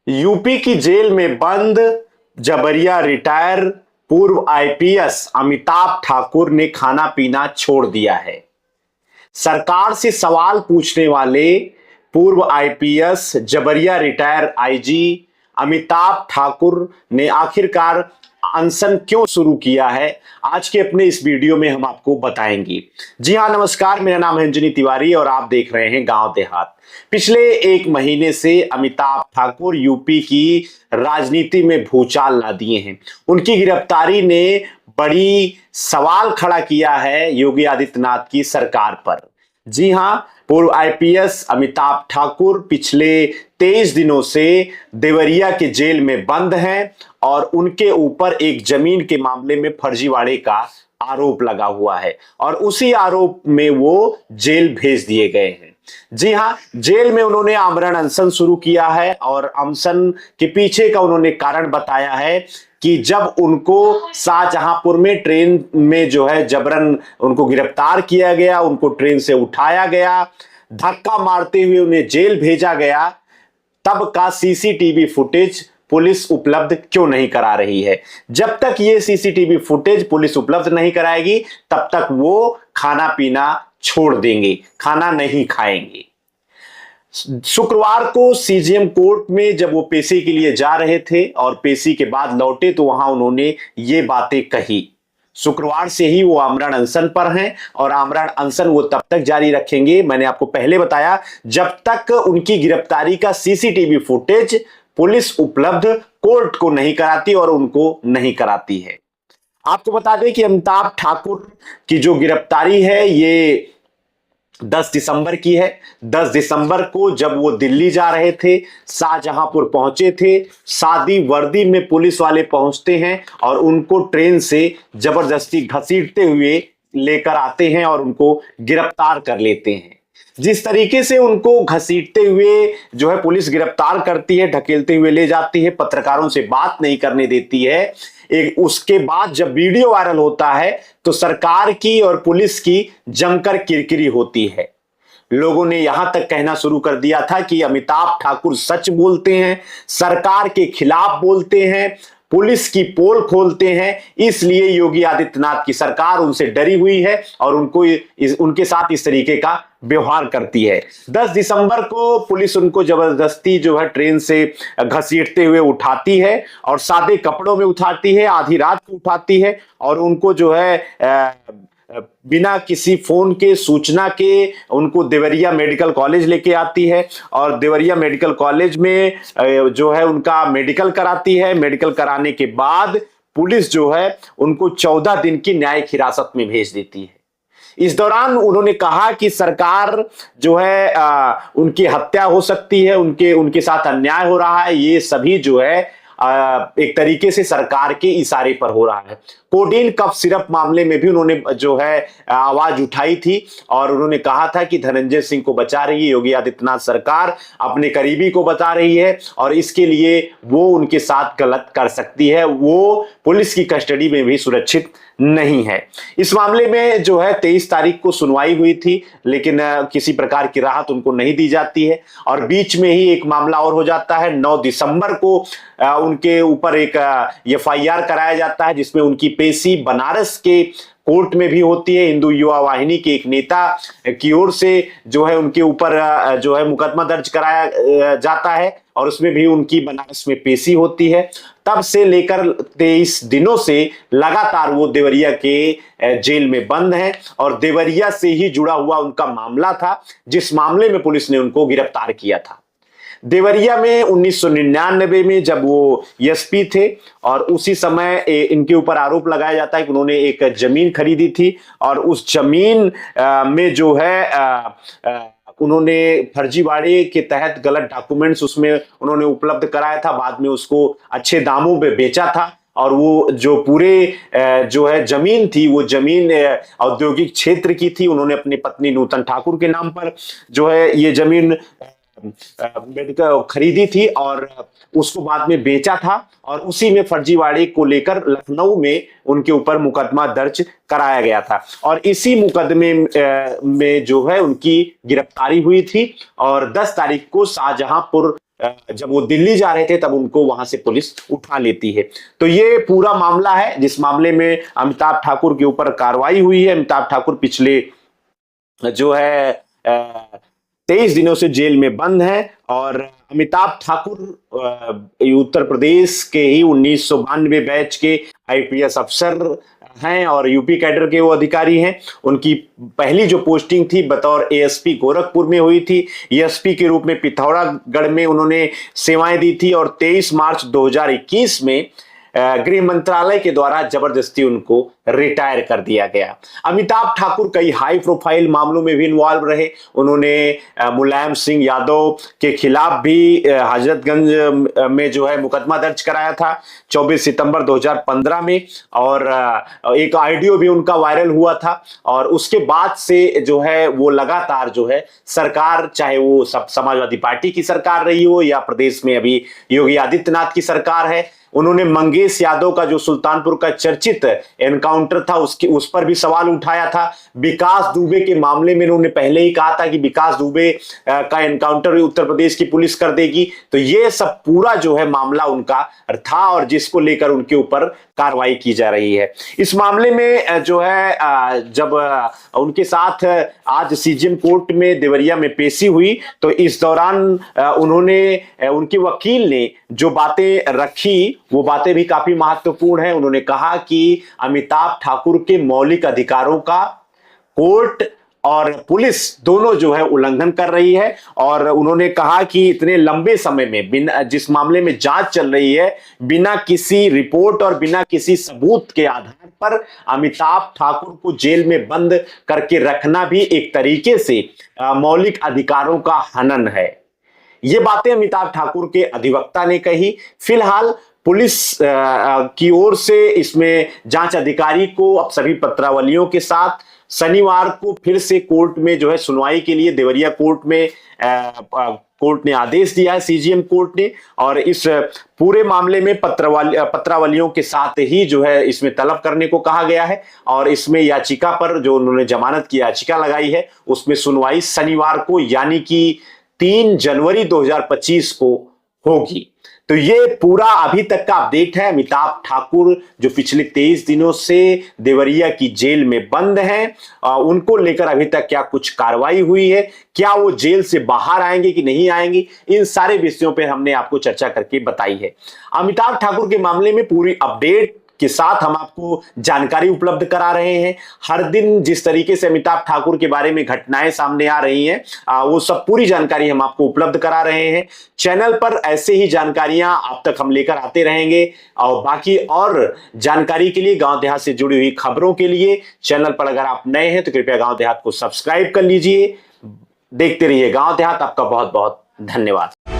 UP की jail में बंद जबरिया रिटायर पूर्व आईपीएस अमिताभ ठाकुर ने खाना पीना छोड़ दिया है। सरकार से सवाल पूछने वाले पूर्व आईपीएस जबरिया रिटायर आईजी अमिताभ ठाकुर ने आखिरकार अनशन क्यों शुरू किया है, आज के अपने इस वीडियो में हम आपको बताएंगे। जी हां, नमस्कार, मेरा नाम है अंजनी तिवारी और आप देख रहे हैं गांव देहात। पिछले एक महीने से अमिताभ ठाकुर यूपी की राजनीति में भूचाल ला दिए हैं। उनकी गिरफ्तारी ने बड़ी सवाल खड़ा किया है योगी आदित्यनाथ की सरकार पर। जी हां, पूर्व आईपीएस अमिताभ ठाकुर पिछले 23 दिनों से देवरिया के जेल में बंद हैं और उनके ऊपर एक जमीन के मामले में फर्जीवाड़े का आरोप लगा हुआ है और उसी आरोप में वो जेल भेज दिए गए हैं। जी हां, जेल में उन्होंने आमरण अनशन शुरू किया है और अनशन के पीछे का उन्होंने कारण बताया है कि जब उनको शाहजहांपुर में ट्रेन में जो है जबरन उनको गिरफ्तार किया गया, उनको ट्रेन से उठाया गया, धक्का मारते हुए उन्हें जेल भेजा गया, तब का सीसीटीवी फुटेज पुलिस उपलब्ध क्यों नहीं करा रही है। जब तक ये सीसीटीवी फुटेज पुलिस उपलब्ध नहीं कराएगी तब तक वो खाना पीना छोड़ देंगे, खाना नहीं खाएंगे। शुक्रवार को सीजेएम कोर्ट में जब वो पेशी के लिए जा रहे थे और पेशी के बाद लौटे तो वहां उन्होंने ये बातें कही। शुक्रवार से ही वो आमरण अनशन पर हैं और आमरण अनशन वो तब तक जारी रखेंगे, मैंने आपको पहले बताया, जब तक उनकी गिरफ्तारी का सीसीटीवी फुटेज पुलिस उपलब्ध कोर्ट को नहीं कराती और उनको नहीं कराती है। आपको बता दें कि अमिताभ ठाकुर की जो गिरफ्तारी है ये 10 दिसंबर की है। 10 दिसंबर को जब वो दिल्ली जा रहे थे, शाहजहांपुर पहुंचे थे, सादी वर्दी में पुलिस वाले पहुंचते हैं और उनको ट्रेन से जबरदस्ती घसीटते हुए लेकर आते हैं और उनको गिरफ्तार कर लेते हैं। जिस तरीके से उनको घसीटते हुए जो है पुलिस गिरफ्तार करती है, ढकेलते हुए ले जाती है, पत्रकारों से बात नहीं करने देती है, उसके बाद जब वीडियो वायरल होता है तो सरकार की और पुलिस की जमकर किरकिरी होती है। लोगों ने यहां तक कहना शुरू कर दिया था कि अमिताभ ठाकुर सच बोलते हैं, सरकार के खिलाफ बोलते हैं, पुलिस की पोल खोलते हैं, इसलिए योगी आदित्यनाथ की सरकार उनसे डरी हुई है और उनके साथ इस तरीके का व्यवहार करती है। 10 दिसंबर को पुलिस उनको जबरदस्ती जो है ट्रेन से घसीटते हुए उठाती है और सादे कपड़ों में उठाती है, आधी रात को उठाती है और उनको जो है बिना किसी फोन के सूचना के उनको देवरिया मेडिकल कॉलेज लेके आती है और देवरिया मेडिकल कॉलेज में जो है उनका मेडिकल कराती है। मेडिकल कराने के बाद पुलिस जो है उनको 14 दिन की न्यायिक हिरासत में भेज देती है। इस दौरान उन्होंने कहा कि सरकार जो है उनकी हत्या हो सकती है, उनके साथ अन्याय हो रहा है, ये सभी जो है एक तरीके से सरकार के इशारे पर हो रहा है। कोडीन कफ सिरप मामले में भी उन्होंने जो है आवाज उठाई थी और उन्होंने कहा था कि धनंजय सिंह को बचा रही है योगी आदित्यनाथ सरकार, अपने करीबी को बता रही है और इसके लिए वो उनके साथ गलत कर सकती है, वो पुलिस की कस्टडी में भी सुरक्षित नहीं है। इस मामले में जो है 23 तारीख को सुनवाई हुई थी लेकिन किसी प्रकार की राहत उनको नहीं दी जाती है और बीच में ही एक मामला और हो जाता है। 9 दिसंबर को उनके ऊपर एक एफआईआर कराया जाता है जिसमें उनकी पेशी बनारस के कोर्ट में भी होती है। हिंदू युवा वाहिनी के एक नेता की ओर से जो है उनके ऊपर जो है मुकदमा दर्ज कराया जाता है और उसमें भी उनकी बनारस में पेशी होती है। तब से लेकर 23 दिनों से लगातार वो देवरिया के जेल में बंद हैं और देवरिया से ही जुड़ा हुआ उनका मामला था जिस मामले में पुलिस ने उनको गिरफ्तार किया था। देवरिया में 1999 में जब वो एसपी थे और उसी समय इनके ऊपर आरोप लगाया जाता है कि उन्होंने एक जमीन खरीदी थी और उस जमीन में जो है उन्होंने फर्जीवाड़े के तहत गलत डॉक्यूमेंट्स उसमें उन्होंने उपलब्ध कराया था, बाद में उसको अच्छे दामों पे बेचा था और वो जो पूरे जो है जमीन थी वो जमीन औद्योगिक क्षेत्र की थी। उन्होंने अपनी पत्नी नूतन ठाकुर के नाम पर जो है ये जमीन मेडिकल खरीदी थी और उसको बाद में बेचा था और उसी में फर्जीवाड़े को लेकर लखनऊ में उनके ऊपर मुकदमा दर्ज कराया गया था और इसी मुकदमे में जो है उनकी गिरफ्तारी हुई थी और 10 तारीख को शाहजहांपुर जब वो दिल्ली जा रहे थे तब उनको वहां से पुलिस उठा लेती है। तो ये पूरा मामला है जिस मामले में अमिताभ ठाकुर के ऊपर कार्रवाई हुई है। अमिताभ ठाकुर पिछले जो है 23 दिनों से जेल में बंद है और अमिताभ ठाकुर उत्तर प्रदेश के ही 1992 बैच के आईपीएस अफसर हैं और यूपी कैडर के वो अधिकारी हैं। उनकी पहली जो पोस्टिंग थी बतौर एएसपी गोरखपुर में हुई थी। एएसपी के रूप में पिथौरागढ़ में उन्होंने सेवाएं दी थी और 23 मार्च 2021 में गृह मंत्रालय के द्वारा जबरदस्ती उनको रिटायर कर दिया गया। अमिताभ ठाकुर कई हाई प्रोफाइल मामलों में भी इन्वॉल्व रहे। उन्होंने मुलायम सिंह यादव के खिलाफ भी हजरतगंज में जो है मुकदमा दर्ज कराया था 24 सितंबर 2015 में और एक ऑडियो भी उनका वायरल हुआ था। और उसके बाद से जो है वो लगातार जो है सरकार, चाहे वो सब समाजवादी पार्टी की सरकार रही हो या प्रदेश में अभी योगी आदित्यनाथ की सरकार है, उन्होंने मंगेश यादव का जो सुल्तानपुर का चर्चित एनकाउंटर था उस पर भी सवाल उठाया था। विकास दुबे के मामले में उन्होंने पहले ही कहा था कि विकास दुबे का एनकाउंटर उत्तर प्रदेश की पुलिस कर देगी। तो ये सब पूरा जो है मामला उनका था और जिसको लेकर उनके ऊपर कार्रवाई की जा रही है। इस मामले में जो है जब उनके साथ आज सीजेएम कोर्ट में देवरिया में पेशी हुई तो इस दौरान उनके वकील ने जो बातें रखी वो बातें भी काफी महत्वपूर्ण है। उन्होंने कहा कि अमिताभ ठाकुर के मौलिक अधिकारों का कोर्ट और पुलिस दोनों जो है उल्लंघन कर रही है और उन्होंने कहा कि इतने लंबे समय में जिस मामले में जांच चल रही है, बिना किसी रिपोर्ट और बिना किसी सबूत के आधार पर अमिताभ ठाकुर को जेल में बंद करके रखना भी एक तरीके से मौलिक अधिकारों का हनन है। ये बातें अमिताभ ठाकुर के अधिवक्ता ने कही। फिलहाल पुलिस की ओर से इसमें जांच अधिकारी को अब सभी पत्रावलियों के साथ शनिवार को फिर से कोर्ट में जो है सुनवाई के लिए देवरिया कोर्ट में कोर्ट ने आदेश दिया है, सीजेएम कोर्ट ने। और इस पूरे मामले में पत्रावलियों के साथ ही जो है इसमें तलब करने को कहा गया है और इसमें याचिका पर जो उन्होंने जमानत की याचिका लगाई है उसमें सुनवाई शनिवार को यानी कि 3 जनवरी 2025 को होगी। तो ये पूरा अभी तक का अपडेट है। अमिताभ ठाकुर जो पिछले 23 दिनों से देवरिया की जेल में बंद हैं, उनको लेकर अभी तक क्या कुछ कार्रवाई हुई है, क्या वो जेल से बाहर आएंगे कि नहीं आएंगे, इन सारे विषयों पर हमने आपको चर्चा करके बताई है। अमिताभ ठाकुर के मामले में पूरी अपडेट के साथ हम आपको जानकारी उपलब्ध करा रहे हैं। हर दिन जिस तरीके से अमिताभ ठाकुर के बारे में घटनाएं सामने आ रही हैं वो सब पूरी जानकारी हम आपको उपलब्ध करा रहे हैं। चैनल पर ऐसे ही जानकारियां आप तक हम लेकर आते रहेंगे और बाकी और जानकारी के लिए, गांव देहात से जुड़ी हुई खबरों के लिए चैनल पर अगर आप नए हैं तो कृपया गांव देहात को सब्सक्राइब कर लीजिए। देखते रहिए गांव देहात। आपका बहुत बहुत धन्यवाद।